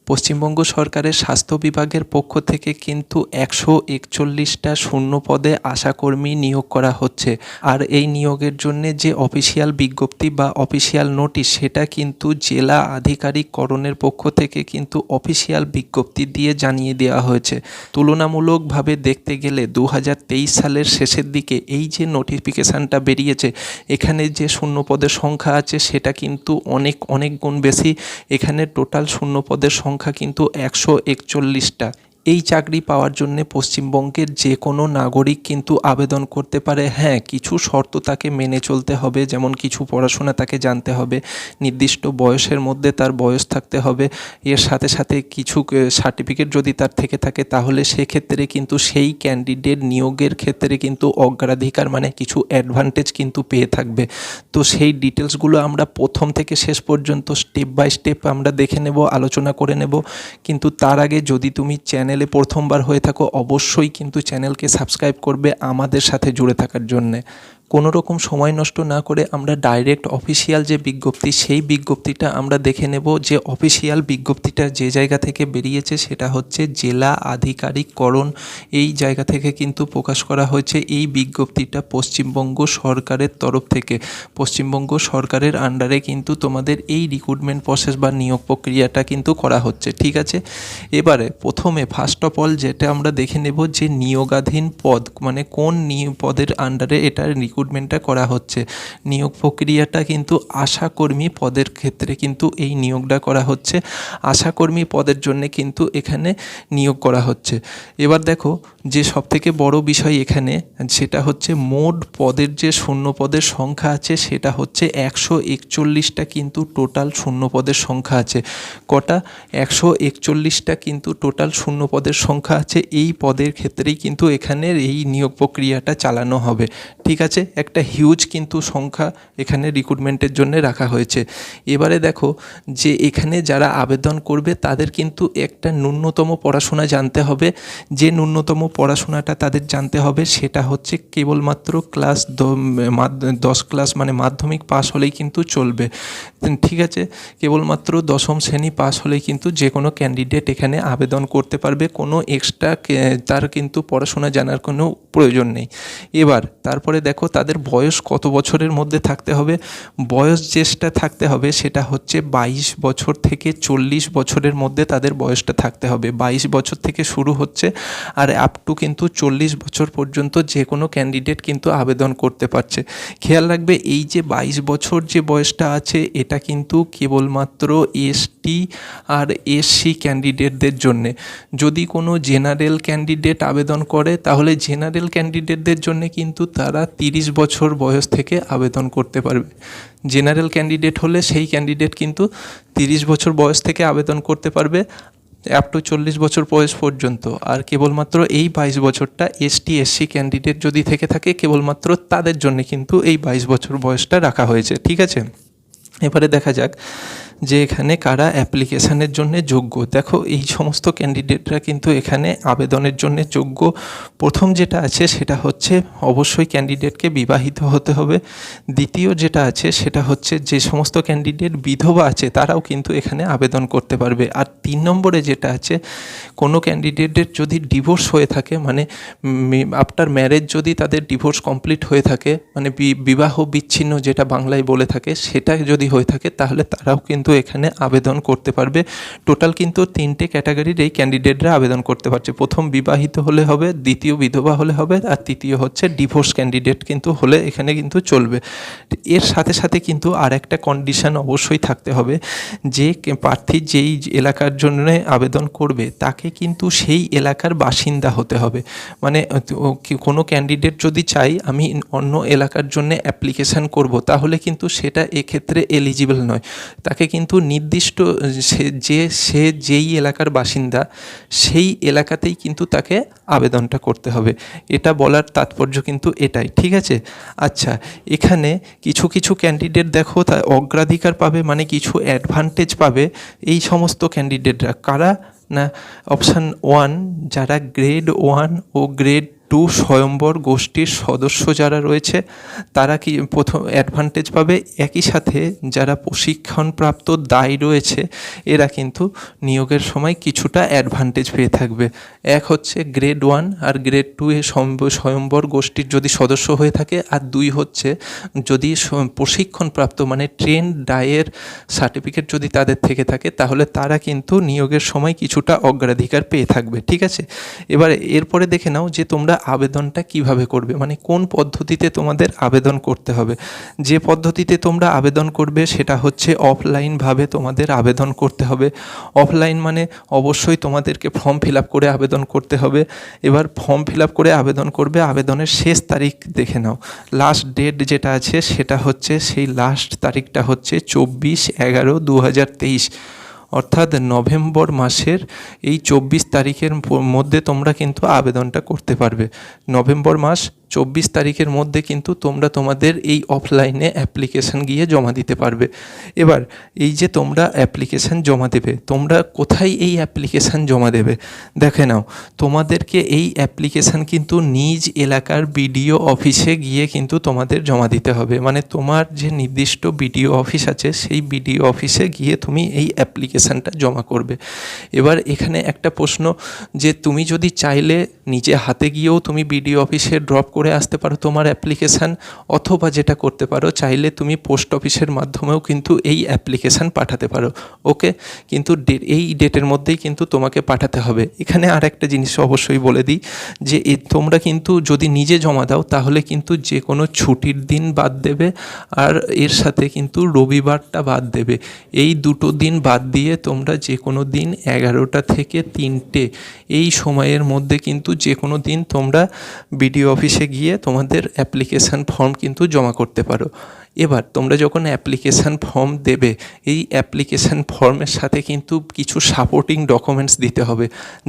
পশ্চিমবঙ্গ সরকারের স্বাস্থ্য বিভাগের পক্ষ থেকে কিন্তু 141টা শূন্য পদে আশাকর্মী নিয়োগ করা হচ্ছে। আর এই নিয়োগের জন্যে যে অফিসিয়াল বিজ্ঞপ্তি বা অফিসিয়াল নোটিশ, সেটা কিন্তু জেলা আধিকারিককরণের পক্ষ থেকে কিন্তু অফিসিয়াল বিজ্ঞপ্তি দিয়ে জানিয়ে দেওয়া হয়েছে। তুলনামূলকভাবে দেখতে গেলে 2023 সালের শেষের দিকে এই যে নোটিফিকেশানটা বেরিয়েছে, এখানে যে শূন্য পদের সংখ্যা আছে সেটা কিন্তু অনেক গুণ বেশি। এখানে টোটাল শূন্য পদের সংখ্যা কিন্তু 141টা। এই চাকরি পাওয়ার জন্য পশ্চিমবঙ্গের যে কোনো নাগরিক কিন্তু আবেদন করতে পারে। হ্যাঁ, কিছু শর্ত তাকে মেনে চলতে হবে, যেমন কিছু পড়াশোনা তাকে জানতে হবে, নির্দিষ্ট বয়সের মধ্যে তার বয়স থাকতে হবে, এর সাথে সাথে কিছু সার্টিফিকেট যদি তার থেকে থাকে তাহলে সেক্ষেত্রে কিন্তু সেই ক্যান্ডিডেট নিয়োগের ক্ষেত্রে কিন্তু অগ্রাধিকার মানে কিছু অ্যাডভান্টেজ কিন্তু পেয়ে থাকবে। তো সেই ডিটেলসগুলো আমরা প্রথম থেকে শেষ পর্যন্ত স্টেপ বাই স্টেপ আমরা দেখে নেব, আলোচনা করে নেব। কিন্তু তার আগে যদি তুমি চ্যানেলে প্রথমবার হয়ে থাকো, অবশ্যই কিন্তু চ্যানেলকে সাবস্ক্রাইব করবে আমাদের সাথে জুড়ে থাকার জন্যে। কোনো রকম সময় নষ্ট না করে আমরা ডাইরেক্ট অফিসিয়াল যে বিজ্ঞপ্তি, সেই বিজ্ঞপ্তিটা আমরা দেখে নেব। যে অফিসিয়াল বিজ্ঞপ্তিটা যে জায়গা থেকে বেরিয়েছে সেটা হচ্ছে জেলা আধিকারিককরণ, এই জায়গা থেকে কিন্তু প্রকাশ করা হয়েছে। এই বিজ্ঞপ্তিটা পশ্চিমবঙ্গ সরকারের তরফ থেকে, পশ্চিমবঙ্গ সরকারের আন্ডারে কিন্তু তোমাদের এই রিক্রুটমেন্ট প্রসেস বা নিয়োগ প্রক্রিয়াটা কিন্তু করা হচ্ছে, ঠিক আছে। এবারে প্রথমে ফার্স্ট অফ অল যেটা আমরা দেখে নেব যে নিয়োগাধীন পদ মানে কোন পদের আন্ডারে এটা রিক্রুটমেন্টটা করা হচ্ছে। নিয়োগ প্রক্রিয়াটা কিন্তু আশাকর্মী পদের ক্ষেত্রে কিন্তু এই নিয়োগটা করা হচ্ছে। আশাকর্মী পদের জন্য কিন্তু এখানে নিয়োগ করা হচ্ছে। এবার দেখো যে সবথেকে বড় বিষয় এখানে, সেটা হচ্ছে মোট পদের যে শূন্য পদের সংখ্যা আছে সেটা হচ্ছে 141টা কিন্তু টোটাল শূন্য পদের সংখ্যা আছে। কটা? 141টা কিন্তু টোটাল শূন্য পদের সংখ্যা আছে। এই পদের ক্ষেত্রেই কিন্তু এখানে এই নিয়োগ প্রক্রিয়াটা চালানো হবে, ঠিক আছে। একটা হিউজ কিন্তু সংখ্যা এখানে রিক্রুটমেন্টের জন্য রাখা হয়েছে। এবারে দেখো যে এখানে যারা আবেদন করবে তাদের কিন্তু একটা ন্যূনতম পড়াশোনা জানতে হবে। যে ন্যূনতম পড়াশোনাটা তাদের জানতে হবে সেটা হচ্ছে কেবলমাত্র ক্লাস 10 ক্লাস মানে মাধ্যমিক পাস হলেই কিন্তু চলবে, ঠিক আছে। কেবলমাত্র 10ম শ্রেণী পাস হলেই কিন্তু যে কোনো ক্যান্ডিডেট এখানে আবেদন করতে পারবে। কোনো এক্সট্রা তার কিন্তু পড়াশোনা জানার কোনো প্রয়োজন নেই। এবার তারপরে দেখো তাদের বয়স কত বছরের মধ্যে থাকতে হবে। বয়স যেটা থাকতে হবে সেটা হচ্ছে 22 বছর থেকে 40 বছরের মধ্যে তাদের বয়সটা থাকতে হবে। 22 বছর থেকে শুরু হচ্ছে আর আপ টু কিন্তু 40 বছর পর্যন্ত যে কোনো ক্যান্ডিডেট কিন্তু আবেদন করতে পারছে। খেয়াল রাখবে এই যে 22 বছর যে বয়সটা আছে এটা কিন্তু কেবলমাত্র এসটি আর এসসি ক্যান্ডিডেটদের জন্যে। যদি কোনো জেনারেল ক্যান্ডিডেট আবেদন করে তাহলে জেনারেল ক্যান্ডিডেটদের জন্যে কিন্তু তারা 30 বছর বয়স থেকে আবেদন করতে পারবে। জেনারেল ক্যান্ডিডেট হলে সেই ক্যান্ডিডেট কিন্তু 30 বছর বয়স থেকে আবেদন করতে পারবে আপ টু 40 বছর বয়স পর্যন্ত। আর কেবলমাত্র এই 22 বছরটা এসটি এসসি ক্যান্ডিডেট যদি থেকে থাকে কেবলমাত্র তাদের জন্য কিন্তু এই 22 বছর বয়সটা রাখা হয়েছে, ঠিক আছে। এবারে দেখা যাক যে এখানে কারা অ্যাপ্লিকেশানের জন্য যোগ্য। দেখো এই সমস্ত ক্যান্ডিডেটরা কিন্তু এখানে আবেদনের জন্য যোগ্য। প্রথম যেটা আছে সেটা হচ্ছে অবশ্যই ক্যান্ডিডেটকে বিবাহিত হতে হবে। দ্বিতীয় যেটা আছে সেটা হচ্ছে যে সমস্ত ক্যান্ডিডেট বিধবা আছে তারাও কিন্তু এখানে আবেদন করতে পারবে। আর 3 নম্বরে যেটা আছে, কোনো ক্যান্ডিডেটের যদি ডিভোর্স হয়ে থাকে মানে আফটার ম্যারেজ যদি তাদের ডিভোর্স কমপ্লিট হয়ে থাকে মানে বিবাহ বিচ্ছিন্ন যেটা বাংলায় বলে থাকে, সেটা যদি হয়ে থাকে তাহলে তারাও কিন্তু এখানে আবেদন করতে পারবে। টোটাল কিন্তু 3টে ক্যাটাগরির এই ক্যান্ডিডেটরা আবেদন করতে পারছে। প্রথম বিবাহিত হলে হবে, দ্বিতীয় বিধবা হলে হবে, আর তৃতীয় হচ্ছে ডিভোর্স ক্যান্ডিডেট কিন্তু হলে এখানে কিন্তু চলবে। এর সাথে সাথে কিন্তু আর একটা কন্ডিশন অবশ্যই থাকতে হবে যে প্রার্থী যেই এলাকার জন্য আবেদন করবে তাকে কিন্তু সেই এলাকার বাসিন্দা হতে হবে। মানে কোনো ক্যান্ডিডেট যদি চাই আমি অন্য এলাকার জন্য অ্যাপ্লিকেশান করব তাহলে কিন্তু সেটা এক্ষেত্রে এলিজিবল নয়। তাকে কিন্তু নির্দিষ্ট সে যেই এলাকার বাসিন্দা সেই এলাকাতেই কিন্তু তাকে আবেদনটা করতে হবে। এটা বলার তাৎপর্য কিন্তু এটাই, ঠিক আছে। আচ্ছা, এখানে কিছু ক্যান্ডিডেট দেখো তা অগ্রাধিকার পাবে মানে কিছু অ্যাডভান্টেজ পাবে। এই সমস্ত ক্যান্ডিডেটরা কারা না, অপশান 1 যারা গ্রেড 1 ও গ্রেড 2 2 স্বয়ম্বর গোষ্ঠীর সদস্য যারা রয়েছে তারা কি প্রথম অ্যাডভান্টেজ পাবে, একই সাথে যারা প্রশিক্ষণপ্রাপ্ত দায়ী রয়েছে এরা কিন্তু নিয়োগের সময় কিছুটা অ্যাডভান্টেজ পেয়ে থাকবে। এক হচ্ছে গ্রেড 1 আর গ্রেড 2 এ স্বয়ম্বর গোষ্ঠীর যদি সদস্য হয়ে থাকে, আর 2 হচ্ছে যদি প্রশিক্ষণপ্রাপ্ত মানে ট্রেন ডায়ের সার্টিফিকেট যদি তাদের থেকে থাকে তাহলে তারা কিন্তু নিয়োগের সময় কিছুটা অগ্রাধিকার পেয়ে থাকবে। ঠিক আছে, এবার এরপরে দেখে নাও যে তোমরা আবেদনটা কিভাবে করবে, মানে কোন পদ্ধতিতে তোমাদের আবেদন করতে হবে। যে পদ্ধতিতে তোমরা আবেদন করবে সেটা হচ্ছে অফলাইনভাবে তোমাদের আবেদন করতে হবে। অফলাইন মানে অবশ্যই তোমাদেরকে ফর্ম ফিল আপ করে আবেদন করতে হবে। এবার ফর্ম ফিল আপ করে আবেদন করবে, আবেদনের শেষ তারিখ দেখে নাও, লাস্ট ডেট যেটা আছে সেটা হচ্ছে, সেই লাস্ট তারিখটা হচ্ছে 24/11/2023, অর্থাৎ নভেম্বর মাসের এই 24 তারিখের মধ্যে তোমরা কিন্তু আবেদনটা করতে পারবে। নভেম্বর মাস 24 তারিখের মধ্যে কিন্তু তোমরা তোমাদের এই অফলাইনে অ্যাপ্লিকেশান গিয়ে জমা দিতে পারবে। এবার এই যে তোমরা অ্যাপ্লিকেশান জমা দেবে, তোমরা কোথায় এই অ্যাপ্লিকেশান জমা দেবে দেখে নাও। তোমাদেরকে এই অ্যাপ্লিকেশান কিন্তু নিজ এলাকার বিডিও অফিসে গিয়ে কিন্তু তোমাদের জমা দিতে হবে, মানে তোমার যে নির্দিষ্ট বিডিও অফিস আছে সেই বিডিও অফিসে গিয়ে তুমি এই অ্যাপ্লিকেশানটা জমা করবে। এবার এখানে একটা প্রশ্ন, যে তুমি যদি চাইলে নিজে হাতে গিয়েও তুমি বিডিও অফিসে ড্রপ করে আসতে পারো তোমার অ্যাপ্লিকেশান, অথবা যেটা করতে পারো চাইলে তুমি পোস্ট অফিসের মাধ্যমেও কিন্তু এই অ্যাপ্লিকেশান পাঠাতে পারো। ওকে, কিন্তু এই ডেটের মধ্যেই কিন্তু তোমাকে পাঠাতে হবে। এখানে আর একটা জিনিস অবশ্যই বলে দিই, যে তোমরা কিন্তু যদি নিজে জমা দাও তাহলে কিন্তু যে কোনো ছুটির দিন বাদ দেবে, আর এর সাথে কিন্তু রবিবারটা বাদ দেবে। এই দুটো দিন বাদ দিয়ে তোমরা যে কোনো দিন 11টা থেকে 3টে এই সময়ের মধ্যে কিন্তু যে কোনো দিন তোমরা বিডিও অফিসে গিয়ে তোমাদের অ্যাপ্লিকেশান ফর্ম কিন্তু জমা করতে পারো। এবার তোমরা যখন অ্যাপ্লিকেশান ফর্ম দেবে, এই অ্যাপ্লিকেশান ফর্মের সাথে কিন্তু কিছু সাপোর্টিং ডকুমেন্টস দিতে হবে।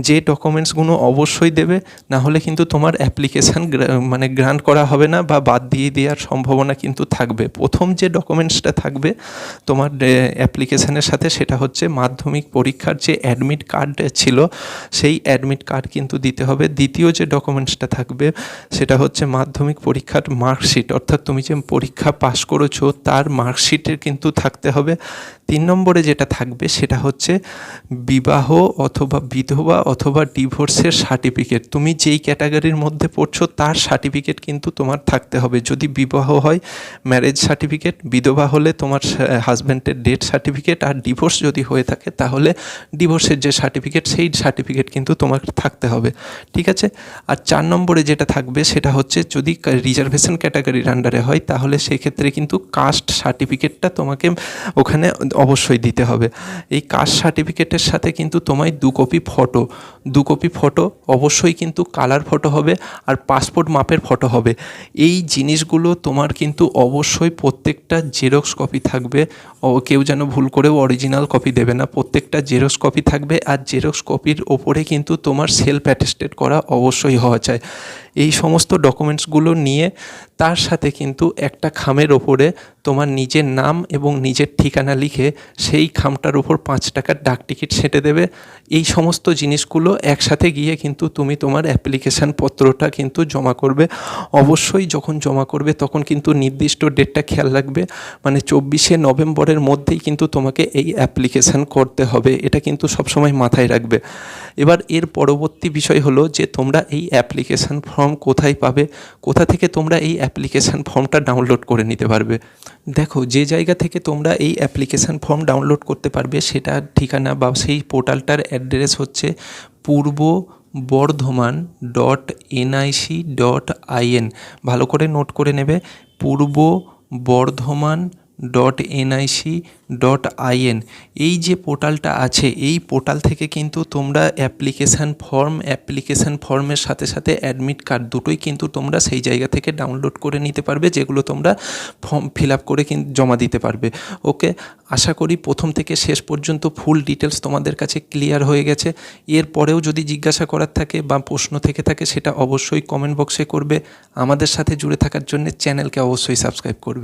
যে ডকুমেন্টসগুলো অবশ্যই দেবে, না হলে কিন্তু তোমার অ্যাপ্লিকেশান মানে গ্রান্ট করা হবে না বা বাদ দিয়ে দেওয়ার সম্ভাবনা কিন্তু থাকবে। প্রথম যে ডকুমেন্টসটা থাকবে তোমার অ্যাপ্লিকেশানের সাথে সেটা হচ্ছে মাধ্যমিক পরীক্ষার যে অ্যাডমিট কার্ড ছিল সেই অ্যাডমিট কার্ড কিন্তু দিতে হবে। দ্বিতীয় যে ডকুমেন্টসটা থাকবে সেটা হচ্ছে মাধ্যমিক পরীক্ষার মার্কশিট, অর্থাৎ তুমি যে পরীক্ষা পাস করেছো তার মার্কশিটের কিন্তু থাকতে হবে। 3 নম্বরে যেটা থাকবে সেটা হচ্ছে বিবাহ অথবা বিধবা অথবা ডিভোর্সের সার্টিফিকেট। তুমি যেই ক্যাটাগরির মধ্যে পড়ছো তার সার্টিফিকেট কিন্তু তোমার থাকতে হবে। যদি বিবাহ হয় ম্যারেজ সার্টিফিকেট, বিধবা হলে তোমার হাজব্যান্ডের ডেথ সার্টিফিকেট, আর ডিভোর্স যদি হয়ে থাকে তাহলে ডিভোর্সের যে সার্টিফিকেট সেই সার্টিফিকেট কিন্তু তোমার থাকতে হবে। ঠিক আছে, আর 4 নম্বরে যেটা থাকবে সেটা হচ্ছে যদি রিজার্ভেশন ক্যাটাগরির আন্ডারে হয় তাহলে সেক্ষেত্রে কিন্তু কাস্ট সার্টিফিকেটটা তোমাকে ওখানে অবশ্যই দিতে হবে। এই কাস্ট সার্টিফিকেটের সাথে কিন্তু তোমায় 2 কপি ফটো অবশ্যই কিন্তু কালার ফটো হবে, আর পাসপোর্ট মাপের ফটো হবে। এই জিনিসগুলো তোমার কিন্তু অবশ্যই প্রত্যেকটা জেরক্স কপি থাকবে। কেউ যেন ভুল করেও অরিজিনাল কপি দেবে না, প্রত্যেকটা জেরক্স কপি থাকবে। আর জেরক্স কপির ওপরে কিন্তু তোমার সেলফ অ্যাটেস্টেড করা অবশ্যই হওয়া চাই। এই সমস্ত ডকুমেন্টসগুলো নিয়ে তার সাথে কিন্তু একটা খামের ওপরে তোমার নিজের নাম এবং নিজের ঠিকানা লিখে সেই খামটার উপর 5 টাকার ডাক টিকিট সেঁটে দেবে। এই সমস্ত জিনিসগুলো একসাথে গিয়ে কিন্তু তুমি তোমার অ্যাপ্লিকেশান পত্রটা কিন্তু জমা করবে। অবশ্যই যখন জমা করবে তখন কিন্তু নির্দিষ্ট ডেটটা খেয়াল রাখবে, মানে 24শে নভেম্বরের মধ্যেই কিন্তু তোমাকে এই অ্যাপ্লিকেশান করতে হবে, এটা কিন্তু সবসময় মাথায় রাখবে। এবার এর পরবর্তী বিষয় হলো যে তোমরা এই অ্যাপ্লিকেশান ফর্ম কোথায় পাবে, কোথা থেকে তোমরা এই অ্যাপ্লিকেশান ফর্মটা ডাউনলোড করে নিতে পারবে। দেখো, যে জায়গা থেকে তোমরা এই অ্যাপ্লিকেশান ফর্ম ডাউনলোড করতে পারবে সেটার ঠিকানা বা সেই পোর্টালটার অ্যাড্রেস হচ্ছে purbo-bardhaman.nic.in। ভালো করে নোট করে নেবে, purbo-bardhaman.nic.in। এই যে পোর্টালটা আছে এই পোর্টাল থেকে কিন্তু তোমরা অ্যাপ্লিকেশান ফর্মের সাথে সাথে অ্যাডমিট কার্ড দুটোই কিন্তু তোমরা সেই জায়গা থেকে ডাউনলোড করে নিতে পারবে, যেগুলো তোমরা ফর্ম ফিল আপ করে কিন্তু জমা দিতে পারবে। ওকে, আশা করি প্রথম থেকে শেষ পর্যন্ত ফুল ডিটেলস তোমাদের কাছে ক্লিয়ার হয়ে গেছে। এরপরেও যদি জিজ্ঞাসা করার থাকে বা প্রশ্ন থেকে থাকে সেটা অবশ্যই কমেন্ট বক্সে করবে। আমাদের সাথে জুড়ে থাকার জন্য চ্যানেলকে অবশ্যই সাবস্ক্রাইব করবে।